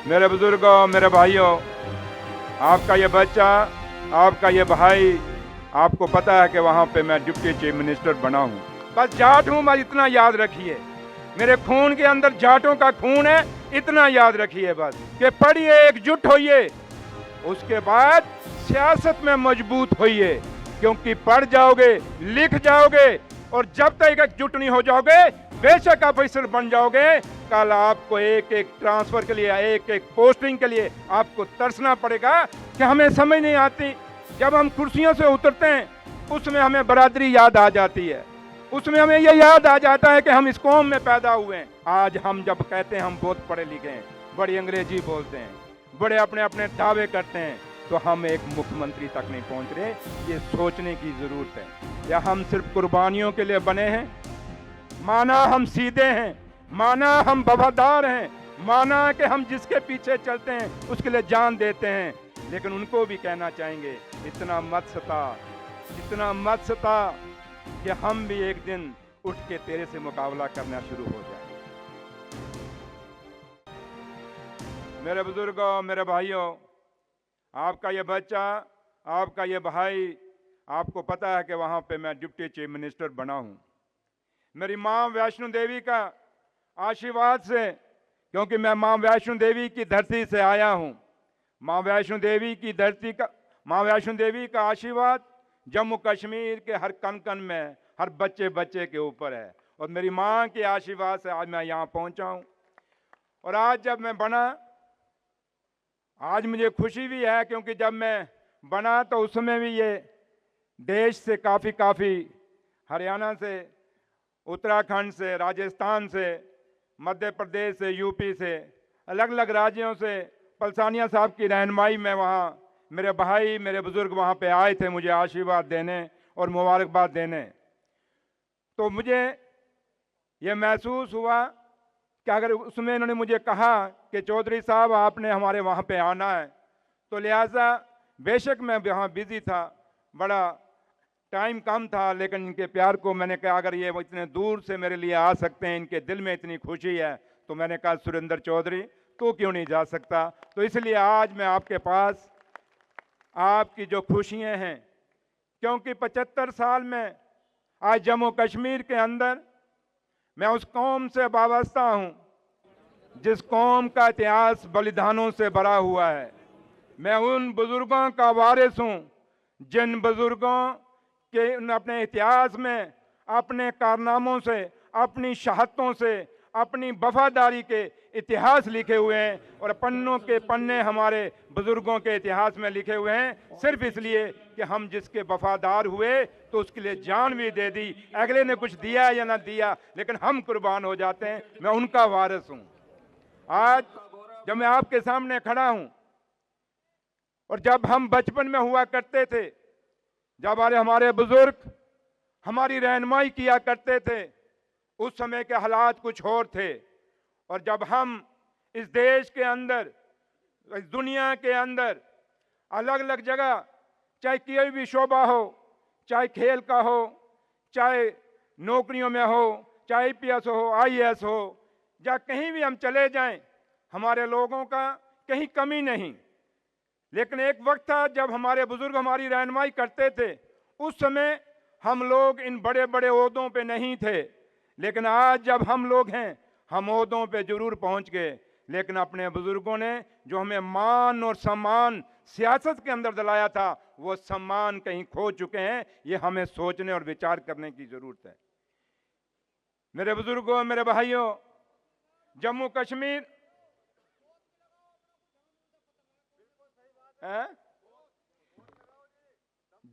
मेरे बुजुर्गों, मेरे भाइयों, आपका ये बच्चा, आपका ये भाई, आपको पता है कि वहाँ पे मैं डिप्टी चीफ मिनिस्टर बना हूँ। बस जाट हूँ, बस इतना याद रखिए। मेरे खून के अंदर जाटों का खून है, इतना याद रखिए बस कि पढ़िए, एकजुट होइए, उसके बाद सियासत में मजबूत होइए, क्योंकि पढ़ जाओगे, लिख जाओगे और जब तक एकजुट नहीं हो जाओगे, बेशक आप ऑफिसर बन जाओगे, कल आपको एक एक ट्रांसफर के लिए, एक एक पोस्टिंग के लिए आपको तरसना पड़ेगा कि हमें समझ नहीं आती। जब हम कुर्सियों से उतरते हैं, उसमें हमें बरादरी याद आ जाती है, उसमें हमें यह याद आ जाता है कि हम इस कौम में पैदा हुए हैं। आज हम जब कहते हैं हम बहुत पढ़े लिखे हैं, बड़ी अंग्रेजी बोलते हैं, बड़े अपने अपने दावे करते हैं, तो हम एक मुख्यमंत्री तक नहीं पहुंच रहे। ये सोचने की जरूरत है, या हम सिर्फ कुर्बानियों के लिए बने हैं? माना हम सीधे हैं, माना हम वफादार हैं, माना कि हम जिसके पीछे चलते हैं उसके लिए जान देते हैं, लेकिन उनको भी कहना चाहेंगे इतना मत सता, इतना मत सता कि हम भी एक दिन उठ के तेरे से मुकाबला करना शुरू हो जाए। मेरे बुजुर्गों, मेरे भाइयों, आपका ये बच्चा, आपका ये भाई, आपको पता है कि वहाँ पे मैं डिप्टी चीफ मिनिस्टर बना हूँ। मेरी माँ वैष्णो देवी का आशीर्वाद से, क्योंकि मैं माँ वैष्णो देवी की धरती से आया हूँ, माँ वैष्णो देवी की धरती का, माँ वैष्णो देवी का आशीर्वाद जम्मू कश्मीर के हर कन कन में, हर बच्चे बच्चे के ऊपर है, और मेरी माँ के आशीर्वाद से आज मैं यहाँ पहुँचा हूँ। और आज जब मैं बना, आज मुझे खुशी भी है, क्योंकि जब मैं बना तो उस समय भी ये देश से काफ़ी हरियाणा से, उत्तराखंड से, राजस्थान से, मध्य प्रदेश से, यूपी से, अलग अलग राज्यों से पलसानिया साहब की रहनुमाई में वहाँ मेरे भाई, मेरे बुजुर्ग वहाँ पे आए थे मुझे आशीर्वाद देने और मुबारकबाद देने। तो मुझे ये महसूस हुआ कि अगर उसमें इन्होंने मुझे कहा कि चौधरी साहब आपने हमारे वहाँ पे आना है, तो लिहाजा बेशक मैं वहाँ बिजी था, बड़ा टाइम कम था, लेकिन इनके प्यार को मैंने कहा अगर ये इतने दूर से मेरे लिए आ सकते हैं, इनके दिल में इतनी खुशी है, तो मैंने कहा सुरेंद्र चौधरी तो क्यों नहीं जा सकता। तो इसलिए आज मैं आपके पास आपकी जो खुशियाँ हैं, क्योंकि 75 साल में आज जम्मू कश्मीर के अंदर मैं उस कौम से वाबस्ता हूँ जिस कौम का इतिहास बलिदानों से भरा हुआ है। मैं उन बुजुर्गों का वारिस हूँ जिन बुजुर्गों के अपने इतिहास में अपने कारनामों से, अपनी शहादतों से, अपनी वफादारी के इतिहास लिखे हुए हैं, और पन्नों के पन्ने हमारे बुजुर्गों के इतिहास में लिखे हुए हैं, सिर्फ इसलिए कि हम जिसके वफादार हुए तो उसके लिए जान भी दे दी, अगले ने कुछ दिया या ना दिया, लेकिन हम कुर्बान हो जाते हैं। मैं उनका वारिस हूँ। आज जब मैं आपके सामने खड़ा हूँ, और जब हम बचपन में हुआ करते थे, जब हमारे बुजुर्ग हमारी रहनुमाई किया करते थे, उस समय के हालात कुछ और थे। और जब हम इस देश के अंदर, इस दुनिया के अंदर अलग अलग जगह, चाहे कोई भी शोबा हो, चाहे खेल का हो, चाहे नौकरियों में हो, चाहे आईपीएस हो, आईएएस हो, या कहीं भी हम चले जाएं, हमारे लोगों का कहीं कमी नहीं। लेकिन एक वक्त था जब हमारे बुजुर्ग हमारी रहनुमाई करते थे, उस समय हम लोग इन बड़े बड़े ओहदों पे नहीं थे, लेकिन आज जब हम लोग हैं, हम ओहदों पे जरूर पहुंच गए, लेकिन अपने बुजुर्गों ने जो हमें मान और सम्मान सियासत के अंदर दिलाया था, वो सम्मान कहीं खो चुके हैं। ये हमें सोचने और विचार करने की जरूरत है। मेरे बुजुर्गों, मेरे भाइयों, जम्मू कश्मीर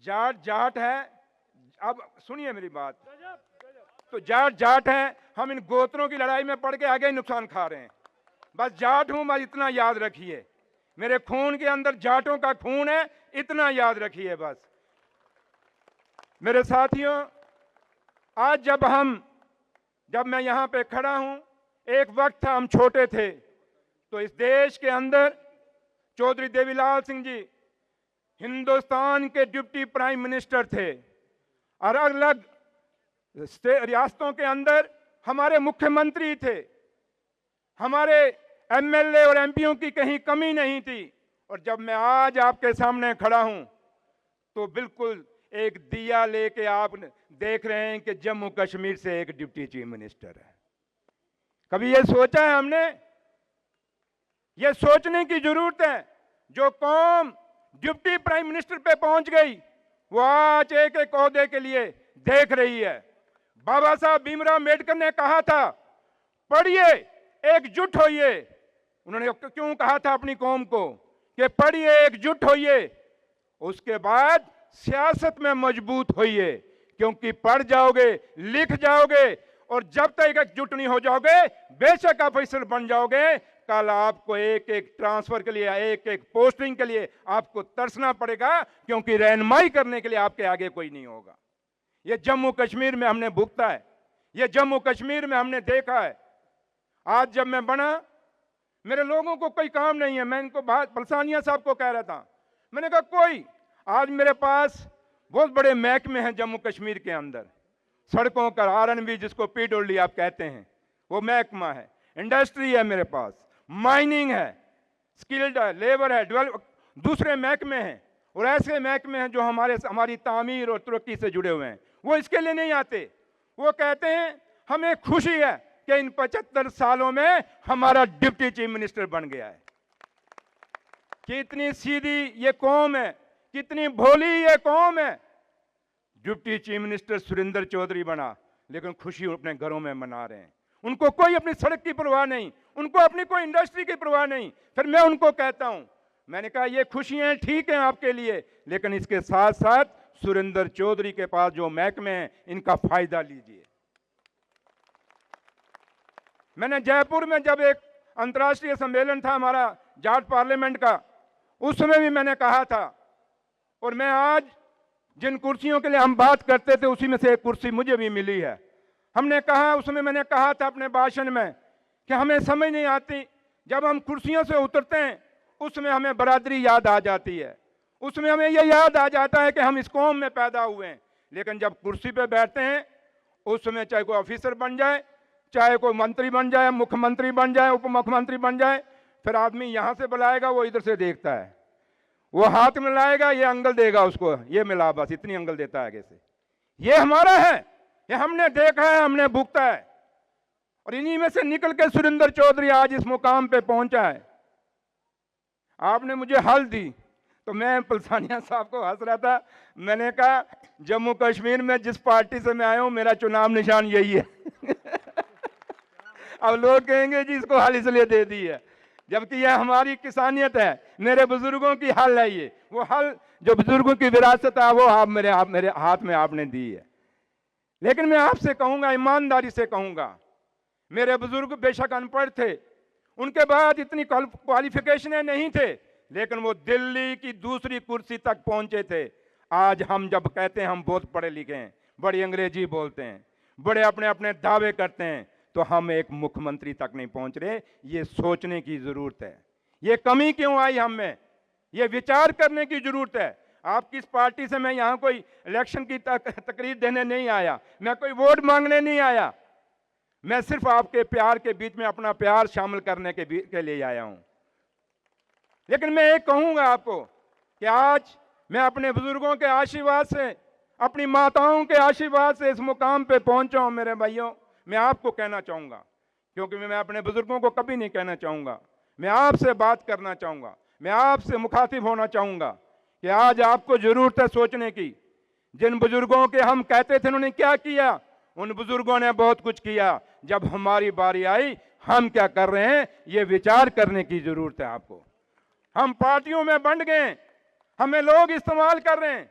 जाट जाट है। अब सुनिए मेरी बात, तो जाट जाट है, हम इन गोत्रों की लड़ाई में पड़ के आगे ही नुकसान खा रहे हैं। बस जाट हूं, बस इतना याद रखिए। मेरे खून के अंदर जाटों का खून है, इतना याद रखिए बस। मेरे साथियों, आज जब मैं यहां पे खड़ा हूं, एक वक्त था हम छोटे थे, तो इस देश के अंदर चौधरी देवीलाल सिंह जी हिंदुस्तान के डिप्टी प्राइम मिनिस्टर थे, और अलग अलग रियासतों के अंदर हमारे मुख्यमंत्री थे, हमारे एमएलए और एमपीओं की कहीं कमी नहीं थी। और जब मैं आज आपके सामने खड़ा हूं तो बिल्कुल एक दिया लेके आप देख रहे हैं कि जम्मू कश्मीर से एक डिप्टी चीफ मिनिस्टर है। कभी ये सोचा है हमने? ये सोचने की जरूरत है। जो कौम डिप्टी प्राइम मिनिस्टर पे पहुंच गई वो आज एक एक ओहदे के लिए देख रही है। बाबा साहब भीमराव अम्बेडकर ने कहा था पढ़िए, एकजुट होइए। उन्होंने क्यों कहा था अपनी कौम को कि पढ़िए, एकजुट होइए, उसके बाद सियासत में मजबूत होइए, क्योंकि पढ़ जाओगे, लिख जाओगे और जब तक एकजुट नहीं हो जाओगे बेशक आप ऑफिसर बन जाओगे, कल आपको एक एक ट्रांसफर के लिए, एक एक पोस्टिंग के लिए आपको तरसना पड़ेगा, क्योंकि रहनुमाई करने के लिए आपके आगे कोई नहीं होगा। ये जम्मू कश्मीर में हमने भुगता है, ये जम्मू कश्मीर में हमने देखा है। आज जब मैं बना, मेरे लोगों को कोई काम नहीं है। मैं इनको बात पलसानिया साहब को कह रहा था, मैंने कहा कोई, आज मेरे पास बहुत बड़े महकमे हैं जम्मू कश्मीर के अंदर, सड़कों का आरएनबी जिसको पीडब्ल्यूडी आप कहते हैं वो महकमा है, इंडस्ट्री है मेरे पास, माइनिंग है, स्किल्ड है, लेबर है, डेवलप, दूसरे महकमे हैं और ऐसे महकमे हैं जो हमारी तामीर और तरक्की से जुड़े हुए हैं। वो इसके लिए नहीं आते, वो कहते हैं हमें खुशी है कि इन 75 सालों में हमारा डिप्टी चीफ मिनिस्टर बन गया है। कितनी सीधी ये कौम है, कितनी भोली ये कौम है। Deputy chief minister Surendra Choudhary बना, लेकिन खुशी अपने घरों में मना रहे हैं। उनको कोई अपनी सड़क की परवाह नहीं, उनको अपनी कोई इंडस्ट्री की परवाह नहीं। फिर मैं उनको कहता हूं, मैंने कहा ये खुशियां ठीक हैं आपके लिए, लेकिन इसके साथ साथ सुरेंद्र चौधरी के पास जो महकमे हैं इनका फायदा लीजिए। मैंने जयपुर में जब एक अंतर्राष्ट्रीय सम्मेलन था हमारा जाट पार्लियामेंट का, उस समय भी मैंने कहा था, और मैं आज जिन कुर्सियों के लिए हम बात करते थे उसी में से एक कुर्सी मुझे भी मिली है। हमने कहा, उसमें मैंने कहा था अपने भाषण में कि हमें समझ नहीं आती, जब हम कुर्सियों से उतरते हैं उसमें हमें बरादरी याद आ जाती है, उसमें हमें यह याद आ जाता है कि हम इस कौम में पैदा हुए हैं। लेकिन जब कुर्सी पे बैठते हैं उसमें चाहे कोई ऑफिसर बन जाए, चाहे कोई मंत्री बन जाए, मुख्यमंत्री बन जाए, उप मुख्यमंत्री बन जाए, फिर आदमी यहां से बुलाएगा, वो इधर से देखता है, वो हाथ मिलाएगा, ये अंगल देगा उसको, ये मिला, बस इतनी अंगल देता है आगे से। ये हमारा है, ये हमने देखा है, हमने भुगता है, और इन्हीं में से निकल के सुरेंद्र चौधरी आज इस मुकाम पे पहुंचा है। आपने मुझे हल दी तो मैं पलसानिया साहब को हंस रहा था, मैंने कहा जम्मू कश्मीर में जिस पार्टी से मैं आया हूं मेरा चुनाव निशान यही है। अब लोग कहेंगे जी इसको हल इसलिए दे दी है, जबकि यह हमारी किसानियत है, मेरे बुजुर्गों की हल है। ये वो हल जो बुजुर्गों की विरासत है वो आप मेरे हाथ में आपने दी है। लेकिन मैं आपसे कहूंगा, ईमानदारी से कहूंगा, मेरे बुजुर्ग बेशक अनपढ़ थे, उनके बाद इतनी क्वालिफिकेशनें नहीं थे, लेकिन वो दिल्ली की दूसरी कुर्सी तक पहुंचे थे। आज हम जब कहते हैं हम बहुत पढ़े लिखे हैं, बड़ी अंग्रेजी बोलते हैं, बड़े अपने अपने दावे करते हैं, तो हम एक मुख्यमंत्री तक नहीं पहुंच रहे। ये सोचने की जरूरत है, ये कमी क्यों आई हम में, ये विचार करने की जरूरत है। आप किस पार्टी से, मैं यहां कोई इलेक्शन की तकरीर देने नहीं आया, मैं कोई वोट मांगने नहीं आया, मैं सिर्फ आपके प्यार के बीच में अपना प्यार शामिल करने के लिए आया हूं। लेकिन मैं एक कहूंगा आपको कि आज मैं अपने बुजुर्गों के आशीर्वाद से, अपनी माताओं के आशीर्वाद से इस मुकाम पे पहुंचा हूं। मेरे भाइयों, मैं आपको कहना चाहूंगा, क्योंकि मैं अपने बुजुर्गों को कभी नहीं कहना चाहूंगा, मैं आपसे बात करना चाहूंगा, मैं आपसे मुखातिब होना चाहूंगा कि आज आपको जरूरत है सोचने की। जिन बुजुर्गों के हम कहते थे उन्होंने क्या किया, उन बुजुर्गों ने बहुत कुछ किया। जब हमारी बारी आई हम क्या कर रहे हैं, ये विचार करने की जरूरत है आपको। हम पार्टियों में बंट गए, हमें लोग इस्तेमाल कर रहे हैं।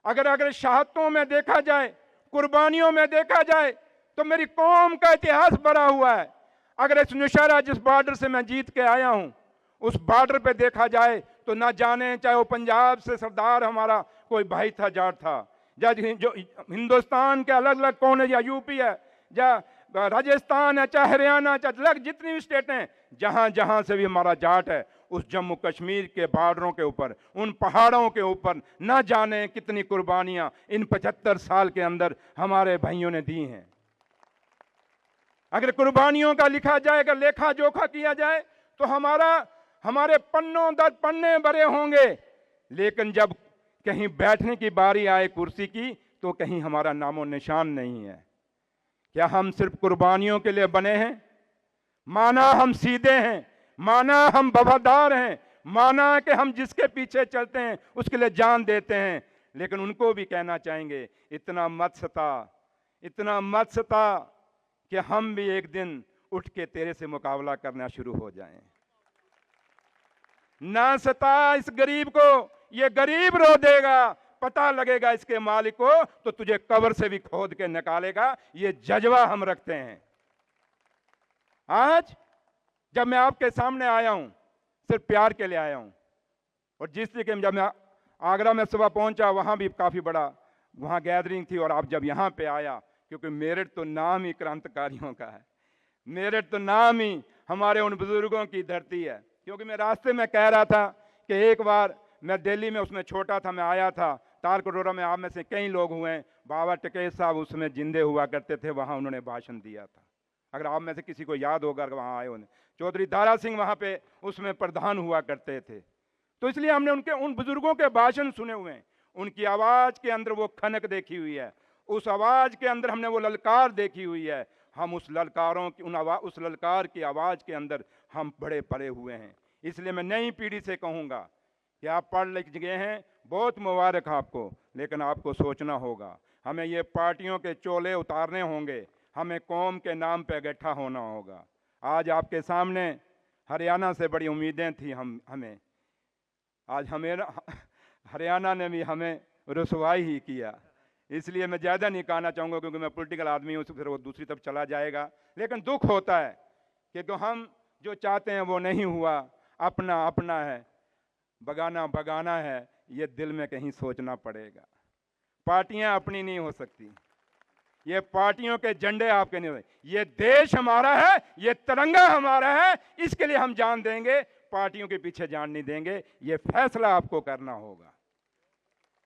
अगर शहादतों में देखा जाए, कुर्बानियों में देखा जाए, तो मेरी कौम का इतिहास भरा हुआ है। अगर इस नौशहरा जिस बॉर्डर से मैं जीत के आया हूं, उस बॉर्डर पे देखा जाए तो ना जाने चाहे वो पंजाब से सरदार हमारा कोई भाई था, जाट था, जो हिंदुस्तान के अलग अलग कोने, या यूपी है, या राजस्थान है, चाहे हरियाणा, चाहे अलग जितनी भी स्टेट हैं, जहां जहां से भी हमारा जाट है, उस जम्मू कश्मीर के बॉर्डरों के ऊपर, उन पहाड़ों के ऊपर ना जाने कितनी कुर्बानियां इन 75 साल के अंदर हमारे भाइयों ने दी हैं। अगर कुर्बानियों का लिखा जाए, अगर लेखा जोखा किया जाए तो हमारे पन्नों दर पन्ने भरे होंगे, लेकिन जब कहीं बैठने की बारी आए कुर्सी की तो कहीं हमारा नामो निशान नहीं है। क्या हम सिर्फ कुर्बानियों के लिए बने हैं? माना हम सीधे हैं, माना हम वफादार हैं, माना कि हम जिसके पीछे चलते हैं उसके लिए जान देते हैं, लेकिन उनको भी कहना चाहेंगे इतना मत सता कि हम भी एक दिन उठ के तेरे से मुकाबला करना शुरू हो जाएं। ना सता इस गरीब को, ये गरीब रो देगा, पता लगेगा इसके मालिक को तो तुझे कब्र से भी खोद के निकालेगा। ये जज्बा हम रखते हैं। आज जब मैं आपके सामने आया हूं, सिर्फ प्यार के लिए आया हूं। और जिस तरीके जब मैं आगरा में सुबह पहुंचा, वहां भी काफी बड़ा वहां गैदरिंग थी, और आप जब यहां पे आया, क्योंकि मेरठ तो नाम ही क्रांतिकारियों का है, मेरठ तो नाम ही हमारे उन बुजुर्गों की धरती है। क्योंकि मैं रास्ते में कह रहा था कि एक बार मैं दिल्ली में, उसमें छोटा था, मैं आया था तालकटोरा में, आप में से कई लोग हुए हैं, बाबा टिकैत साहब उसमें जिंदे हुआ करते थे, वहां उन्होंने भाषण दिया था, अगर आप में से किसी को याद होगा, अगर वहां आए होंगे। चौधरी दारा सिंह वहां पे उसमें प्रधान हुआ करते थे। तो इसलिए हमने उन बुजुर्गों के भाषण सुने हुए हैं, उनकी आवाज के अंदर वो खनक देखी हुई है, उस आवाज के अंदर हमने वो ललकार देखी हुई है। हम उस उस ललकार की आवाज के अंदर हम बड़े पले हुए हैं। इसलिए मैं नई पीढ़ी से कहूंगा कि आप पढ़ लिख गए हैं, बहुत मुबारक आपको, लेकिन आपको सोचना होगा, हमें ये पार्टियों के चोले उतारने होंगे, हमें कौम के नाम पे इकट्ठा होना होगा। आज आपके सामने हरियाणा से बड़ी उम्मीदें थी हमें, आज हमें हरियाणा ने भी हमें रुसवाई ही किया। इसलिए मैं ज़्यादा नहीं कहना चाहूँगा, क्योंकि मैं पॉलिटिकल आदमी हूँ, फिर वो दूसरी तरफ चला जाएगा। लेकिन दुख होता है कि तो हम जो चाहते हैं वो नहीं हुआ, अपना अपना है, बगाना बगाना है, ये दिल में कहीं सोचना पड़ेगा। पार्टियां अपनी नहीं हो सकती, ये पार्टियों के झंडे आपके नहीं होते। ये देश हमारा है, ये तिरंगा हमारा है, इसके लिए हम जान देंगे, पार्टियों के पीछे जान नहीं देंगे। ये फैसला आपको करना होगा।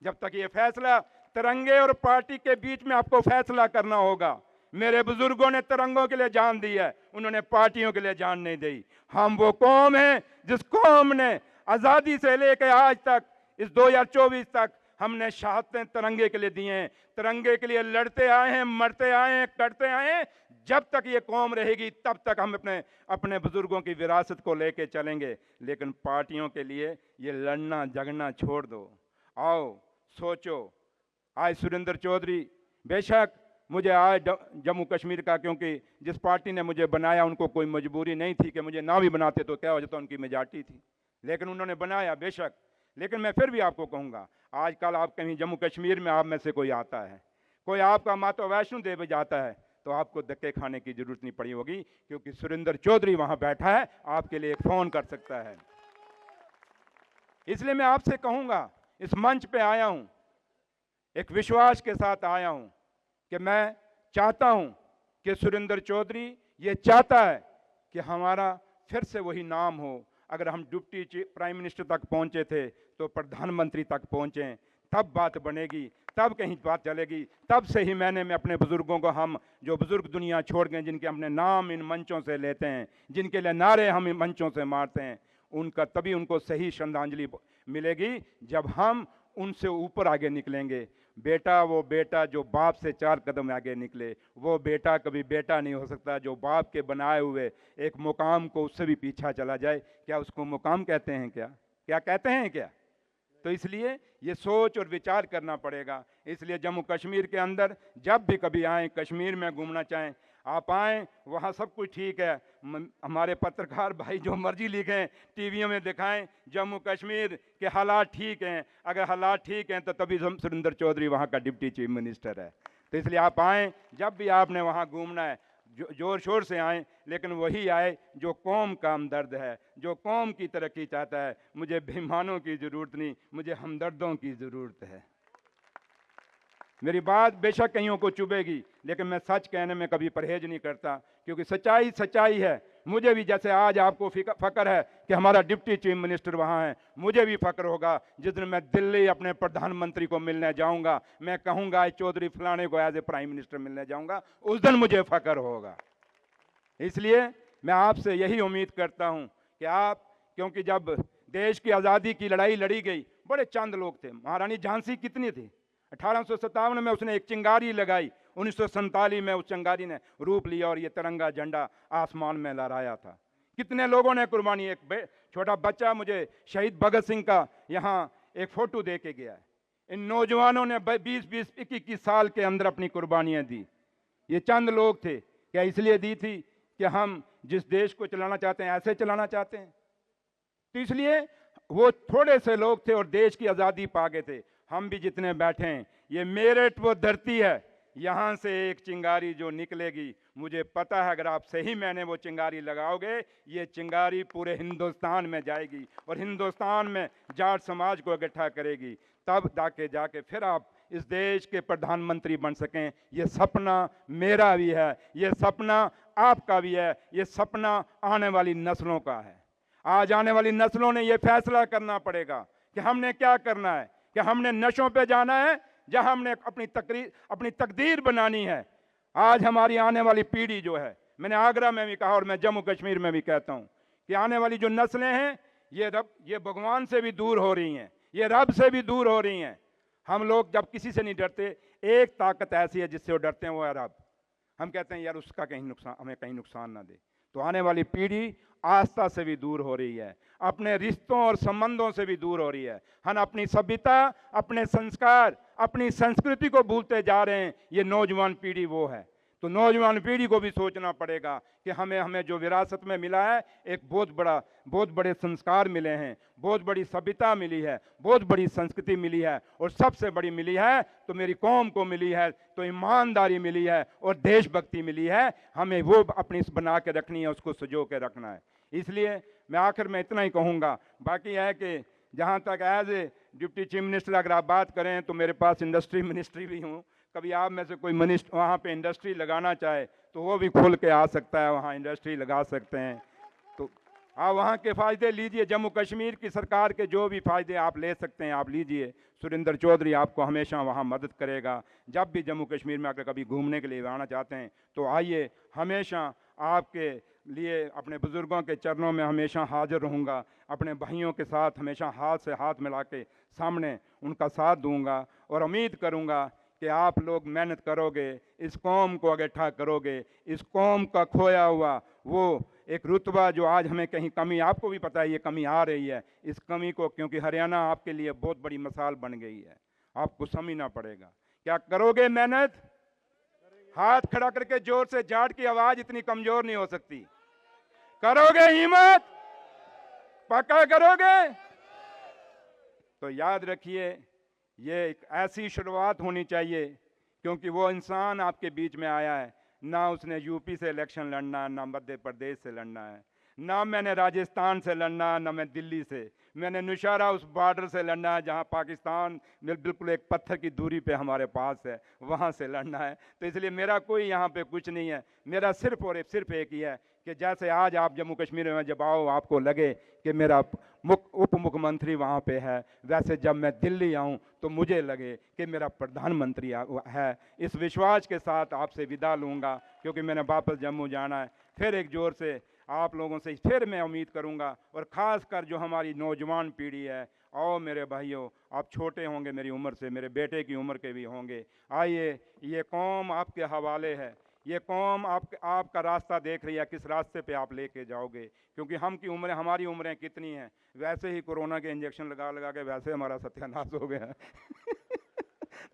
जब तक ये फैसला तिरंगे और पार्टी के बीच में आपको फैसला करना होगा। मेरे बुजुर्गों ने तिरंगों के लिए जान दी है, उन्होंने पार्टियों के लिए जान नहीं दी। हम वो कौम है जिस कौम ने आज़ादी से लेकर आज तक, इस 2024 तक, हमने शहादतें तिरंगे के लिए दी हैं, तिरंगे के लिए लड़ते आए हैं, मरते आए हैं, करते आए हैं। जब तक ये कौम रहेगी तब तक हम अपने बुजुर्गों की विरासत को लेके चलेंगे। लेकिन पार्टियों के लिए ये लड़ना झगड़ना छोड़ दो। आओ सोचो। आज सुरेंद्र चौधरी, बेशक मुझे आज जम्मू कश्मीर का, क्योंकि जिस पार्टी ने मुझे बनाया उनको कोई मजबूरी नहीं थी कि मुझे ना भी बनाते तो क्या हो जाता, उनकी मेजॉरिटी थी, लेकिन उन्होंने बनाया बेशक। लेकिन मैं फिर भी आपको कहूँगा, आजकल आप कहीं जम्मू कश्मीर में आप में से कोई आता है, कोई आपका माता वैष्णो देवी जाता है, तो आपको धक्के खाने की जरूरत नहीं पड़ी होगी, क्योंकि सुरेंद्र चौधरी वहाँ बैठा है, आपके लिए एक फ़ोन कर सकता है। इसलिए मैं आपसे कहूँगा, इस मंच पे आया हूँ, एक विश्वास के साथ आया हूँ कि मैं चाहता हूँ कि सुरेंद्र चौधरी ये चाहता है कि हमारा फिर से वही नाम हो। अगर हम डिप्टी प्राइम मिनिस्टर तक पहुँचे थे तो प्रधानमंत्री तक पहुँचें, तब बात बनेगी, तब कहीं बात चलेगी। तब से ही मैं अपने बुज़ुर्गों को, हम जो बुज़ुर्ग दुनिया छोड़ गए, जिनके हमने नाम इन मंचों से लेते हैं, जिनके लिए नारे हम इन मंचों से मारते हैं, उनका तभी उनको सही श्रद्धांजलि मिलेगी जब हम उनसे ऊपर आगे निकलेंगे। बेटा, वो बेटा जो बाप से 4 कदम आगे निकले, वो बेटा कभी बेटा नहीं हो सकता जो बाप के बनाए हुए एक मुकाम को उससे भी पीछा चला जाए। क्या उसको मुकाम कहते हैं? क्या कहते हैं क्या? तो इसलिए ये सोच और विचार करना पड़ेगा। इसलिए जम्मू कश्मीर के अंदर जब भी कभी आएँ, कश्मीर में घूमना चाहें, आप आएँ, वहाँ सब कुछ ठीक है। हमारे पत्रकार भाई जो मर्जी लिखें, टीवियों में दिखाएं, जम्मू कश्मीर के हालात ठीक हैं। अगर हालात ठीक हैं तो तभी सुरेंद्र चौधरी वहाँ का डिप्टी चीफ मिनिस्टर है। तो इसलिए आप आएँ, जब भी आपने वहाँ घूमना है जोर शोर से आएँ, लेकिन वही आए जो कौम का हमदर्द है, जो कौम की तरक्की चाहता है। मुझे बेईमानों की ज़रूरत नहीं, मुझे हमदर्दों की ज़रूरत है। मेरी बात बेशक कईयों को चुभेगी, लेकिन मैं सच कहने में कभी परहेज नहीं करता, क्योंकि सच्चाई सच्चाई है। मुझे भी, जैसे आज आपको फ़क्र है कि हमारा डिप्टी चीफ मिनिस्टर वहाँ है, मुझे भी फ़क्र होगा जिस दिन मैं दिल्ली अपने प्रधानमंत्री को मिलने जाऊँगा, मैं कहूँगा चौधरी फलाने को एज ए प्राइम मिनिस्टर मिलने जाऊँगा, उस दिन मुझे फ़क्र होगा। इसलिए मैं आपसे यही उम्मीद करता हूं कि आप, क्योंकि जब देश की आज़ादी की लड़ाई लड़ी गई बड़े चंद लोग थे। महारानी झांसी कितनी थी? 1857 में उसने एक चिंगारी लगाई, 1947 में उस चिंगारी ने रूप लिया और ये तिरंगा झंडा आसमान में लहराया था। कितने लोगों ने कुर्बानी, एक छोटा बच्चा मुझे शहीद भगत सिंह का यहाँ एक फोटो दे के गया है। इन नौजवानों ने 20-20, 21 साल के अंदर अपनी कुर्बानियां दी। ये चंद लोग थे, क्या इसलिए दी थी कि हम जिस देश को चलाना चाहते हैं ऐसे चलाना चाहते हैं? तो इसलिए वो थोड़े से लोग थे और देश की आज़ादी पा गए थे। हम भी जितने बैठे हैं, ये मेरठ वो धरती है, यहाँ से एक चिंगारी जो निकलेगी, मुझे पता है अगर आप सही मैंने वो चिंगारी लगाओगे, ये चिंगारी पूरे हिंदुस्तान में जाएगी और हिंदुस्तान में जाट समाज को इकट्ठा करेगी। तब जाके फिर आप इस देश के प्रधानमंत्री बन सकें। ये सपना मेरा भी है, ये सपना आपका भी है, ये सपना आने वाली नस्लों का है। आज आने वाली नस्लों ने ये फैसला करना पड़ेगा कि हमने क्या करना है, कि हमने नशों पे जाना है, जहां हमने अपनी तकदीर बनानी है। आज हमारी आने वाली पीढ़ी जो है, मैंने आगरा में भी कहा और मैं जम्मू कश्मीर में भी कहता हूं कि आने वाली जो नस्लें हैं ये भगवान से भी दूर हो रही हैं, ये रब से भी दूर हो रही हैं। हम लोग जब किसी से नहीं डरते, एक ताकत ऐसी है जिससे वो डरते हैं, वो है रब। हम कहते हैं यार उसका हमें कहीं नुकसान ना दे। तो आने वाली पीढ़ी आस्था से भी दूर हो रही है, अपने रिश्तों और संबंधों से भी दूर हो रही है। हम अपनी सभ्यता, अपने संस्कार, अपनी संस्कृति को भूलते जा रहे हैं। ये नौजवान पीढ़ी वो है। तो नौजवान पीढ़ी को भी सोचना पड़ेगा कि हमें जो विरासत में मिला है, एक बहुत बड़े संस्कार मिले हैं, बहुत बड़ी सभ्यता मिली है, बहुत बड़ी संस्कृति मिली है, और सबसे बड़ी मिली है तो मेरी कौम को मिली है, तो ईमानदारी मिली है और देशभक्ति मिली है। हमें वो अपनी बना के रखनी है, उसको सजो के रखना है। इसलिए मैं आखिर में इतना ही कहूँगा। बाकी है कि जहाँ तक as a deputy chief minister अगर आप बात करें तो मेरे पास इंडस्ट्री मिनिस्ट्री भी हूँ। कभी आप में से कोई मिनिस्टर वहाँ पे इंडस्ट्री लगाना चाहे तो वो भी खुल के आ सकता है, वहाँ इंडस्ट्री लगा सकते हैं। तो आप वहाँ के फ़ायदे लीजिए, जम्मू कश्मीर की सरकार के जो भी फ़ायदे आप ले सकते हैं आप लीजिए। सुरेंद्र चौधरी आपको हमेशा वहाँ मदद करेगा। जब भी जम्मू कश्मीर में अगर कभी घूमने के लिए आना चाहते हैं तो आइए, हमेशा आपके लिए अपने बुज़ुर्गों के चरणों में हमेशा हाजिर रहूँगा। अपने भाइयों के साथ हमेशा हाथ से हाथ मिला के सामने उनका साथ दूँगा और उम्मीद करूँगा कि आप लोग मेहनत करोगे, इस कौम को इकट्ठा करोगे, इस कौम का खोया हुआ वो एक रुतबा जो आज हमें कहीं कमी, आपको भी पता है ये कमी आ रही है, इस कमी को, क्योंकि हरियाणा आपके लिए बहुत बड़ी मिसाल बन गई है, आपको समझना पड़ेगा। क्या करोगे मेहनत? हाथ खड़ा करके जोर से, जाट की आवाज इतनी कमजोर नहीं हो सकती। करोगे हिम्मत? पक्का करोगे? तो याद रखिए, ये एक ऐसी शुरुआत होनी चाहिए, क्योंकि वो इंसान आपके बीच में आया है, ना उसने यूपी से इलेक्शन लड़ना, ना मध्य प्रदेश से लड़ना है, ना मैंने राजस्थान से लड़ना, ना मैं दिल्ली से, मैंने नौशहरा उस बॉर्डर से लड़ना है जहाँ पाकिस्तान बिल्कुल एक पत्थर की दूरी पे हमारे पास है, वहाँ से लड़ना है। तो इसलिए मेरा कोई यहाँ पे कुछ नहीं है, मेरा सिर्फ और सिर्फ एक ही है कि जैसे आज आप जम्मू कश्मीर में जब आओ आपको लगे कि मेरा उप मुख्यमंत्री वहाँ पे है, वैसे जब मैं दिल्ली आऊँ तो मुझे लगे कि मेरा प्रधानमंत्री है। इस विश्वास के साथ आपसे विदा लूँगा, क्योंकि मैंने वापस जम्मू जाना है। फिर एक जोर से आप लोगों से फिर मैं उम्मीद करूंगा, और ख़ास कर जो हमारी नौजवान पीढ़ी है, आओ मेरे भाइयों, आप छोटे होंगे मेरी उम्र से, मेरे बेटे की उम्र के भी होंगे, आइए, ये कौम आपके हवाले है, ये कौम आपका रास्ता देख रही है, किस रास्ते पे आप लेके जाओगे। क्योंकि हमारी उम्रें कितनी हैं, वैसे ही कोरोना के इंजेक्शन लगा लगा के वैसे हमारा सत्यानाश हो गया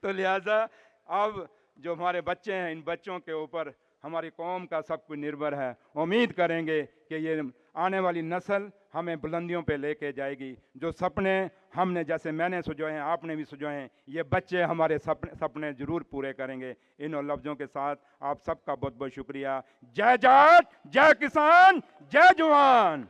तो लिहाजा अब जो हमारे बच्चे हैं, इन बच्चों के ऊपर हमारी कौम का सब कुछ निर्भर है। उम्मीद करेंगे कि ये आने वाली नस्ल हमें बुलंदियों पे लेके जाएगी। जो सपने हमने, जैसे मैंने सुझाए हैं, आपने भी सुझाए हैं, ये बच्चे हमारे सपने ज़रूर पूरे करेंगे। इन लफ्ज़ों के साथ आप सबका बहुत बहुत शुक्रिया। जय जाट, जय किसान, जय जवान।